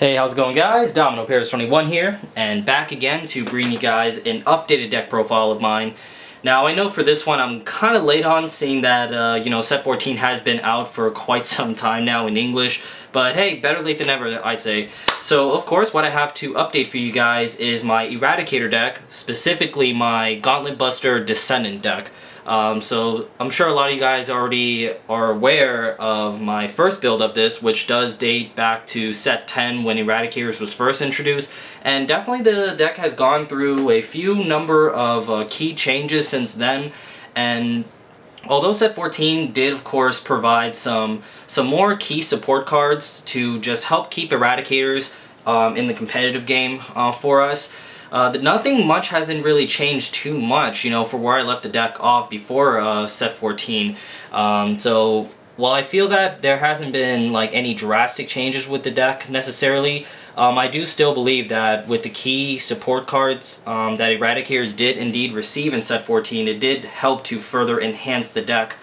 Hey, how's it going, guys? Domino Paris 21 here, and back again to bring you guys an updated deck profile of mine. Now, I know for this one I'm kind of late on, seeing that, set 14 has been out for quite some time now in English, but hey, better late than never, I'd say. So, of course, what I have to update for you guys is my Eradicator deck, specifically my Gauntlet Buster Descendant deck. So I'm sure a lot of you guys already are aware of my first build of this, which does date back to set 10 when Eradicators was first introduced, and definitely the deck has gone through a few number of key changes since then. And although set 14 did of course provide some more key support cards to just help keep Eradicators in the competitive game for us, nothing much hasn't really changed too much, for where I left the deck off before set 14. So while I feel that there hasn't been like any drastic changes with the deck necessarily, I do still believe that with the key support cards that Eradicators did indeed receive in set 14, it did help to further enhance the deck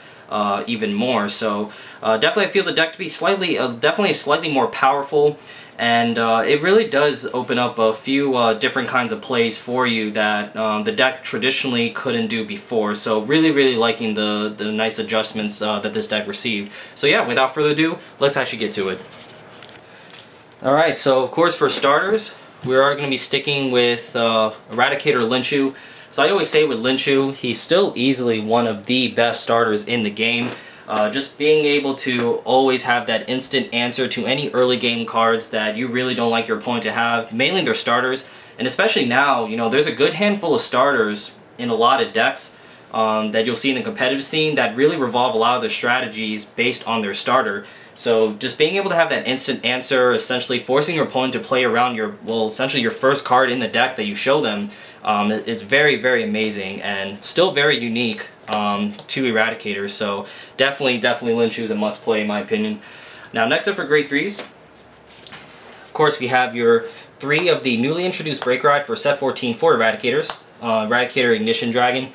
even more. So definitely I feel the deck to be definitely slightly more powerful. And it really does open up a few different kinds of plays for you that the deck traditionally couldn't do before. So really liking the nice adjustments that this deck received. So yeah, without further ado, let's actually get to it. Alright, so of course for starters, we are going to be sticking with Eradicator Linchu. So I always say with Linchu, he's still easily one of the best starters in the game. Just being able to always have that instant answer to any early game cards that you really don't like your opponent to have, mainly their starters. And especially now, there's a good handful of starters in a lot of decks that you'll see in the competitive scene that really revolve a lot of their strategies based on their starter. So just being able to have that instant answer, essentially forcing your opponent to play around essentially your first card in the deck that you show them, it's very amazing and still very unique to Eradicators. So definitely Linchu is a must play in my opinion. Now next up for grade 3s, of course we have your 3 of the newly introduced Break Ride for set 14 for Eradicators. Eradicator Ignition Dragon.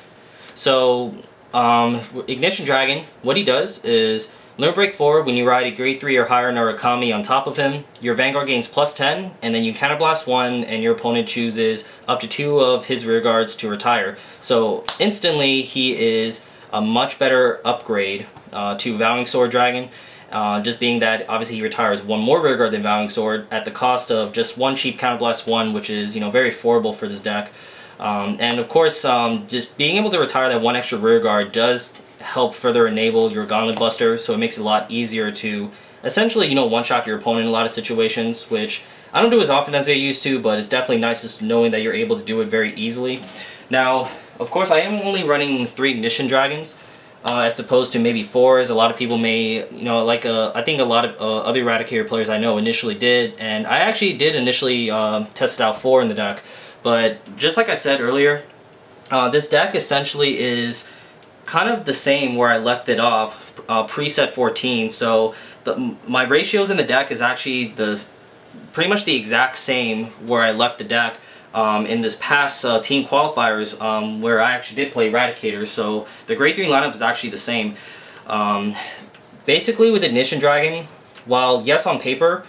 So Ignition Dragon, what he does is Learn Break 4, when you ride a grade 3 or higher Narukami on top of him, your Vanguard gains +10, and then you counterblast 1, and your opponent chooses up to 2 of his rear guards to retire. So instantly, he is a much better upgrade to Vowing Sword Dragon, just being that obviously he retires 1 more rear guard than Vowing Sword at the cost of just 1 cheap counterblast 1, which is very affordable for this deck. And of course, just being able to retire that 1 extra rear guard does help further enable your Gauntlet Buster, so it makes it a lot easier to essentially, one-shot your opponent in a lot of situations, which I don't do as often as I used to, but it's definitely nice just knowing that you're able to do it very easily. Now, of course, I am only running 3 Ignition Dragons, as opposed to maybe 4, as a lot of people may, I think a lot of other Eradicator players I know initially did, and I actually did initially test out 4 in the deck, but just like I said earlier, this deck essentially is kind of the same where I left it off pre-set 14. So my ratios in the deck is actually pretty much the exact same where I left the deck in this past team qualifiers where I actually did play Eradicators. So the grade 3 lineup is actually the same. Basically with Ignition Dragon, while yes on paper,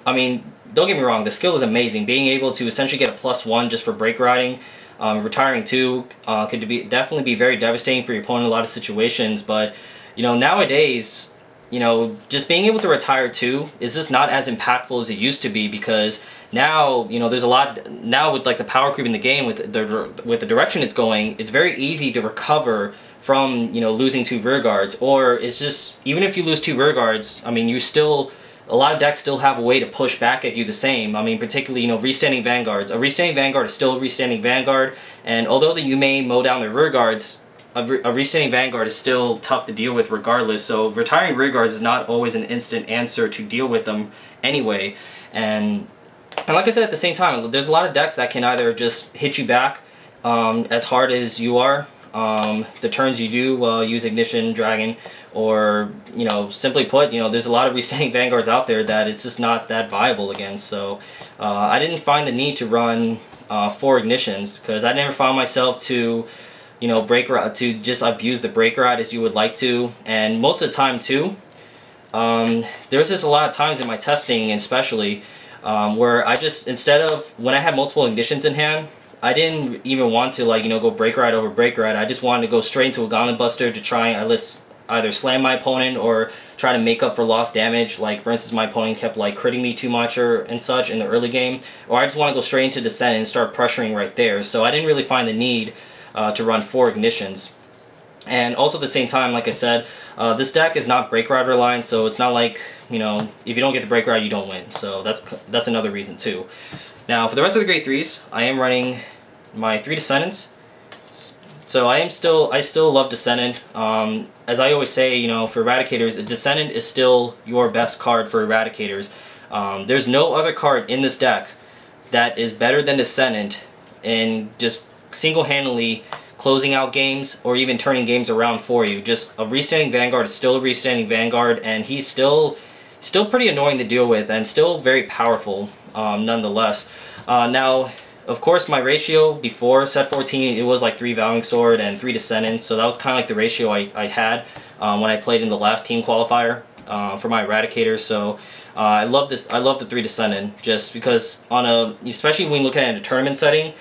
I mean, don't get me wrong, the skill is amazing. Being able to essentially get a +1 just for break riding, retiring 2 could definitely be very devastating for your opponent in a lot of situations, but nowadays, just being able to retire 2 is just not as impactful as it used to be, because now, there's a lot, now with like the power creep in the game, with the direction it's going, it's very easy to recover from, losing 2 rear guards, or it's just, even if you lose 2 rear guards, I mean, a lot of decks still have a way to push back at you the same. I mean, particularly, restanding Vanguards. A restanding Vanguard is still a restanding Vanguard, and although that you may mow down the rear guards, a restanding Vanguard is still tough to deal with regardless, so retiring rear guards is not always an instant answer to deal with them anyway. And like I said, at the same time, there's a lot of decks that can either just hit you back as hard as you are, the turns you do use Ignition Dragon, or simply put, there's a lot of restanding Vanguards out there that it's just not that viable against. So I didn't find the need to run 4 Ignitions, because I never found myself to just abuse the Break Ride as you would like to. And most of the time too, there's just a lot of times in my testing especially where I just, instead of, when I had multiple ignitions in hand, I didn't even want to, like, you know, go Break Ride over Break Ride. I just wanted to go straight into a Gauntlet Buster to try and either slam my opponent or try to make up for lost damage. Like, for instance, my opponent kept, like, critting me too much and such in the early game. Or I just want to go straight into Descendant and start pressuring right there. So I didn't really find the need to run 4 ignitions. And also at the same time, like I said, this deck is not Break Ride reliant, so it's not like, you know, if you don't get the Break Ride, you don't win. So that's another reason too. Now, for the rest of the grade 3s, I am running my 3 Descendants. So I still love Descendant. As I always say, you know, for Eradicators, Descendant is still your best card for Eradicators. There's no other card in this deck that is better than Descendant in just single-handedly closing out games or even turning games around for you. Just a restanding Vanguard is still a restanding Vanguard, and he's still pretty annoying to deal with and still very powerful nonetheless. Now, of course, my ratio before set 14, it was like 3 Vowing Sword and 3 Descendants, so that was kind of like the ratio I had when I played in the last team qualifier for my Eradicators. So I love the 3 Descendant, just because especially when looking at a tournament setting,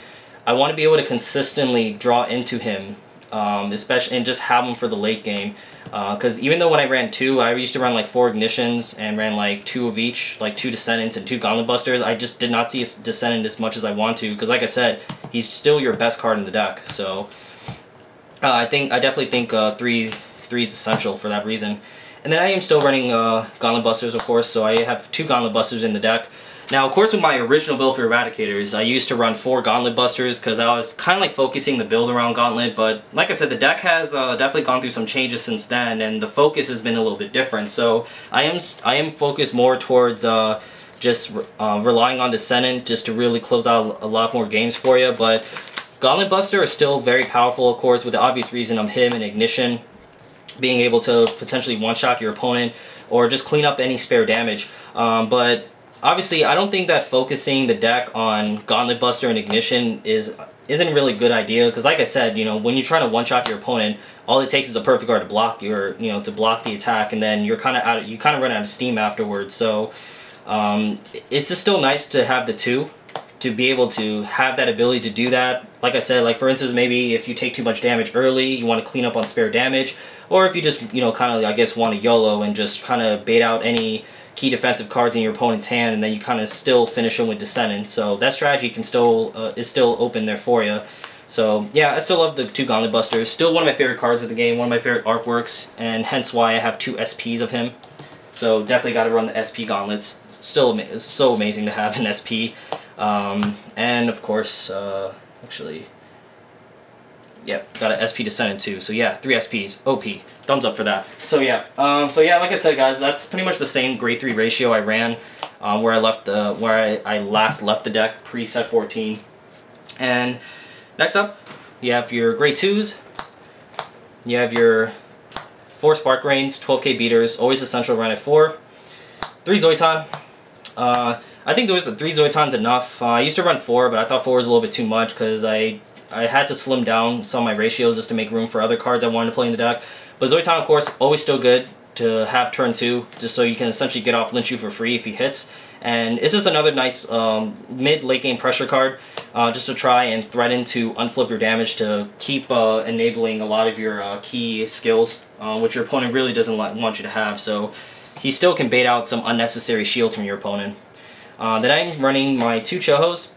I want to be able to consistently draw into him, especially, and just have him for the late game. Because even though when I ran 2, I used to run like 4 Ignitions and ran like 2 of each, like 2 Descendants and 2 Gauntlet Busters, I just did not see a Descendant as much as I want to. Because like I said, he's still your best card in the deck. So I definitely think 3 is essential for that reason. And then I am still running Gauntlet Busters, of course, so I have 2 Gauntlet Busters in the deck. Now, of course, with my original build for Eradicators, I used to run 4 Gauntlet Busters because I was kind of like focusing the build around Gauntlet, but like I said, the deck has definitely gone through some changes since then, and the focus has been a little bit different. So I am focused more towards just relying on Descendant just to really close out a lot more games for you. But Gauntlet Buster is still very powerful, of course, with the obvious reason of him and Ignition being able to potentially one-shot your opponent or just clean up any spare damage. But obviously, I don't think that focusing the deck on Gauntlet Buster and Ignition isn't really a good idea, because like I said, you know, when you're trying to one-shot your opponent, all it takes is a perfect card to block the attack, and then you kind of run out of steam afterwards. So it's just still nice to have the 2 to be able to have that ability to do that. Like I said, like for instance, maybe if you take too much damage early, you want to clean up on spare damage, or if you just, you know, kind of, I guess, want to YOLO and just kind of bait out any key defensive cards in your opponent's hand, and then you kind of still finish them with Descendant. So that strategy can still is still open there for you. So yeah, I still love the 2 Gauntlet Busters. Still one of my favorite cards of the game, one of my favorite artworks, and hence why I have 2 SPs of him. So definitely got to run the SP Gauntlets. Still, it's so amazing to have an SP. And of course, actually, yeah, got an SP Descendant too. So yeah, 3 SPs, OP. Thumbs up for that. So yeah, like I said, guys, that's pretty much the same grade 3 ratio I ran where I last left the deck pre-set 14. And next up, you have your grade 2s. You have your 4 Spark Rains, 12k beaters, always essential run at 4. 3 Zoiton. I think those 3 Zoiton's enough. I used to run 4, but I thought 4 was a little bit too much because I had to slim down some of my ratios just to make room for other cards I wanted to play in the deck. But Zoiton, of course, always still good to have turn 2, just so you can essentially get off Lynch You for free if he hits. And it's just another nice mid-late game pressure card, just to try and threaten to unflip your damage to keep enabling a lot of your key skills, which your opponent really doesn't want you to have. So he still can bait out some unnecessary shields from your opponent. Then I'm running my 2 Chohos.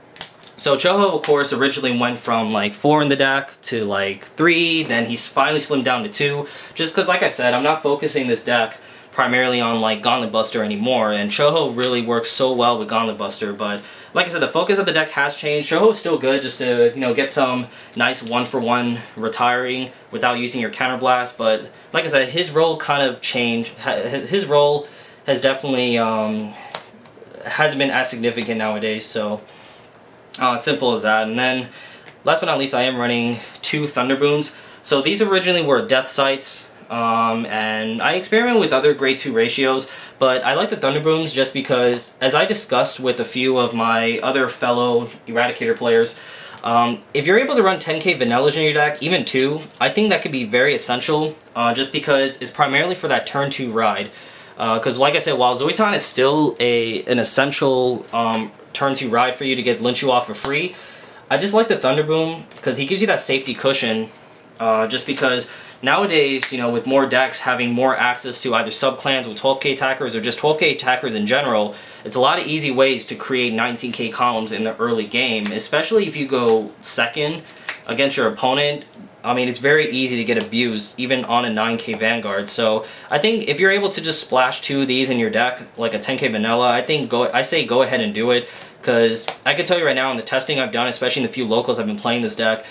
So Choho, of course, originally went from like 4 in the deck to like 3, then he's finally slimmed down to 2, just because, like I said, I'm not focusing this deck primarily on like Gauntlet Buster anymore, and Choho really works so well with Gauntlet Buster. But like I said, the focus of the deck has changed. Choho is still good just to, you know, get some nice 1-for-1 retiring without using your counterblast, but like I said, his role kind of changed. His role has definitely hasn't been as significant nowadays, so simple as that. And then last but not least, I am running 2 Thunder Booms. So these originally were Death Sights, and I experimented with other grade 2 ratios, but I like the Thunder Booms just because, as I discussed with a few of my other fellow Eradicator players, if you're able to run 10k vanillas in your deck, even 2, I think that could be very essential, just because it's primarily for that turn 2 ride. Because like I said, while Zoiton is still an essential turn 2 ride for you to get Lynch you off for free, I just like the Thunderboom because he gives you that safety cushion. Just because nowadays, you know, with more decks having more access to either sub-clans with 12k attackers or just 12k attackers in general, it's a lot of easy ways to create 19k columns in the early game, especially if you go second against your opponent. I mean, it's very easy to get abused, even on a 9k Vanguard. So I think if you're able to just splash 2 of these in your deck, like a 10k vanilla, I say go ahead and do it. Because I can tell you right now, in the testing I've done, especially in the few locals I've been playing this deck,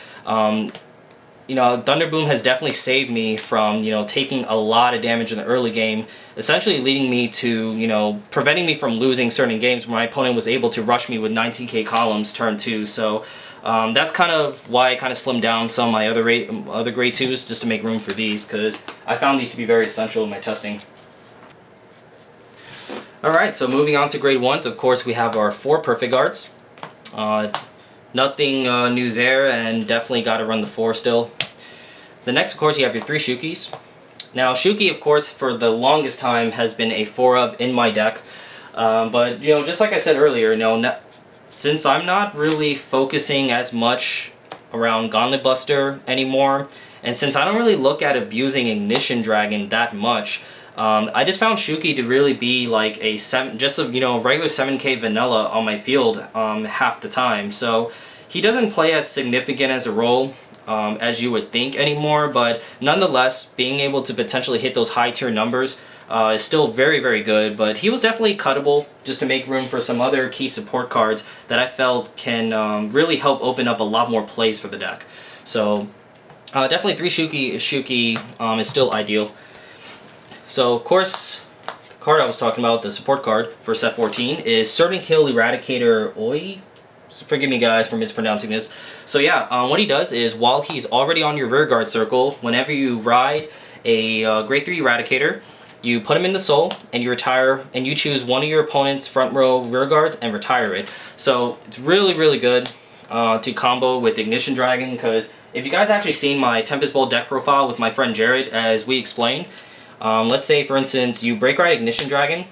you know, Thunderboom has definitely saved me from, you know, taking a lot of damage in the early game, essentially leading me to, you know, preventing me from losing certain games where my opponent was able to rush me with 19k columns turn 2. So that's kind of why I kind of slimmed down some of my other grade 2s just to make room for these, because I found these to be very essential in my testing. Alright, so moving on to grade 1s, of course we have our 4 Perfect Guards. Nothing new there, and definitely got to run the 4 still. The next, of course, you have your 3 Shukis. Now, Shuki, of course, for the longest time has been a 4 of in my deck. But, you know, just like I said earlier, you know, since I'm not really focusing as much around Gauntlet Buster anymore, and since I don't really look at abusing Ignition Dragon that much, I just found Shuki to really be like a regular 7k vanilla on my field half the time. So he doesn't play as significant as a role as you would think anymore, but nonetheless, being able to potentially hit those high tier numbers is still very, very good. But he was definitely cuttable just to make room for some other key support cards that I felt can really help open up a lot more plays for the deck. So definitely 3 Shuki is still ideal. So, of course, the card I was talking about, the support card for set 14, is Certain Kill Eradicator OP. So forgive me, guys, for mispronouncing this. So, yeah, what he does is, while he's already on your rearguard circle, whenever you ride a grade 3 Eradicator, you put him in the soul, and you retire, and you choose one of your opponent's front row rearguards and retire it. So, it's really, really good to combo with Ignition Dragon, because if you guys actually seen my Tempest Bolt deck profile with my friend Jared, as we explained, let's say, for instance, you break ride Ignition Dragon.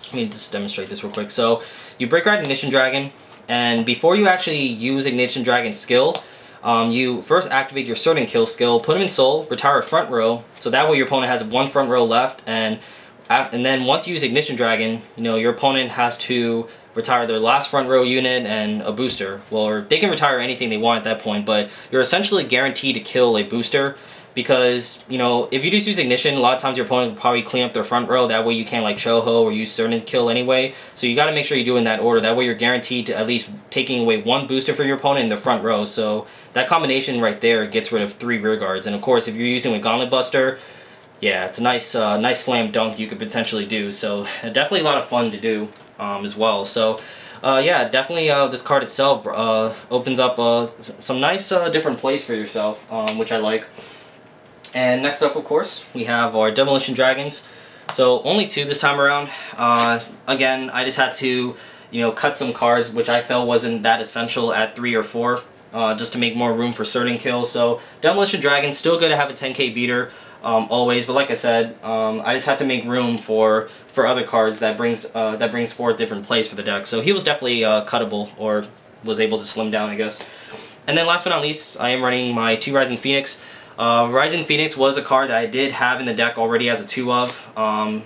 Let me just demonstrate this real quick. So, you break ride Ignition Dragon, and before you actually use Ignition Dragon's skill, you first activate your Certain Kill skill, put him in soul, retire a front row, so that way your opponent has 1 front row left, and then once you use Ignition Dragon, you know, your opponent has to retire their last front row unit and a booster. Well, they can retire anything they want at that point, but you're essentially guaranteed to kill a booster. Because, you know, if you just use Ignition, a lot of times your opponent will probably clean up their front row. That way you can't, like, Choho or use Certain Kill anyway. So you got to make sure you do it in that order. That way you're guaranteed to at least taking away 1 booster from your opponent in the front row. So that combination right there gets rid of 3 rear guards. And, of course, if you're using with Gauntlet Buster, yeah, it's a nice slam dunk you could potentially do. So definitely a lot of fun to do as well. So, yeah, definitely this card itself opens up some nice different plays for yourself, which I like. And next up, of course, we have our Demolition Dragons. So only 2 this time around. Again, I just had to, you know, cut some cards which I felt wasn't that essential at 3 or 4, just to make more room for Certain Kill. So Demolition Dragons, still good to have a 10k beater always, but like I said, I just had to make room for other cards that brings forth different plays for the deck. So he was definitely cuttable, or was able to slim down, I guess. And then last but not least, I am running my 2 Rising Phoenix. Rising Phoenix was a card that I did have in the deck already as a 2 of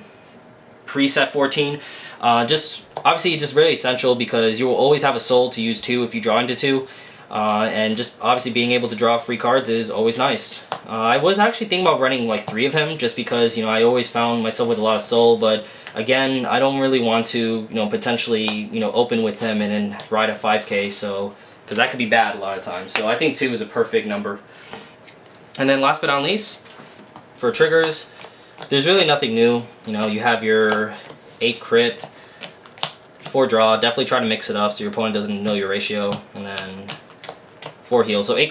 pre-set 14. Obviously just really essential because you will always have a soul to use 2 if you draw into 2. And just obviously being able to draw free cards is always nice. I was actually thinking about running like 3 of him just because, you know, I always found myself with a lot of soul, but again, I don't really want to, you know, potentially, you know, open with him and then ride a 5k, so, because that could be bad a lot of times. So I think 2 is a perfect number. And then last but not least, for triggers, there's really nothing new. You know, you have your 8 crit, 4 draw. Definitely try to mix it up so your opponent doesn't know your ratio. And then 4 heal. So 8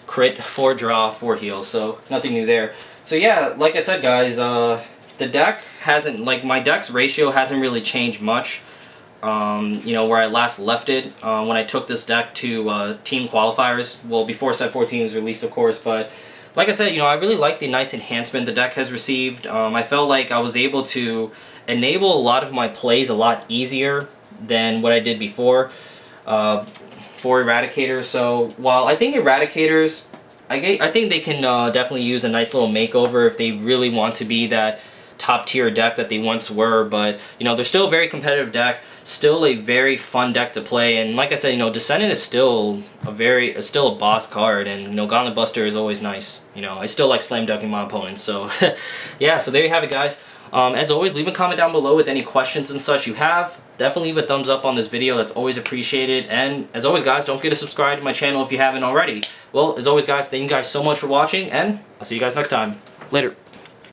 crit, 4 draw, 4 heal. So nothing new there. So yeah, like I said, guys, the deck hasn't, like, my deck's ratio hasn't really changed much. You know, where I last left it when I took this deck to team qualifiers. Well, before set 14 was released, of course, but like I said, you know, I really like the nice enhancement the deck has received. I felt like I was able to enable a lot of my plays a lot easier than what I did before for Eradicators. So while I think Eradicators, I think they can definitely use a nice little makeover if they really want to be that top tier deck that they once were, but you know, they're still a very competitive deck, still a very fun deck to play, and like I said, you know, Descendant is still a boss card, and you know, Gauntlet Buster is always nice. You know, I still like slam dunking my opponents, so yeah, so there you have it, guys. As always, leave a comment down below with any questions and such you have. Definitely leave a thumbs up on this video, that's always appreciated, and as always guys, don't forget to subscribe to my channel if you haven't already. Well, as always guys, thank you guys so much for watching, and I'll see you guys next time. Later.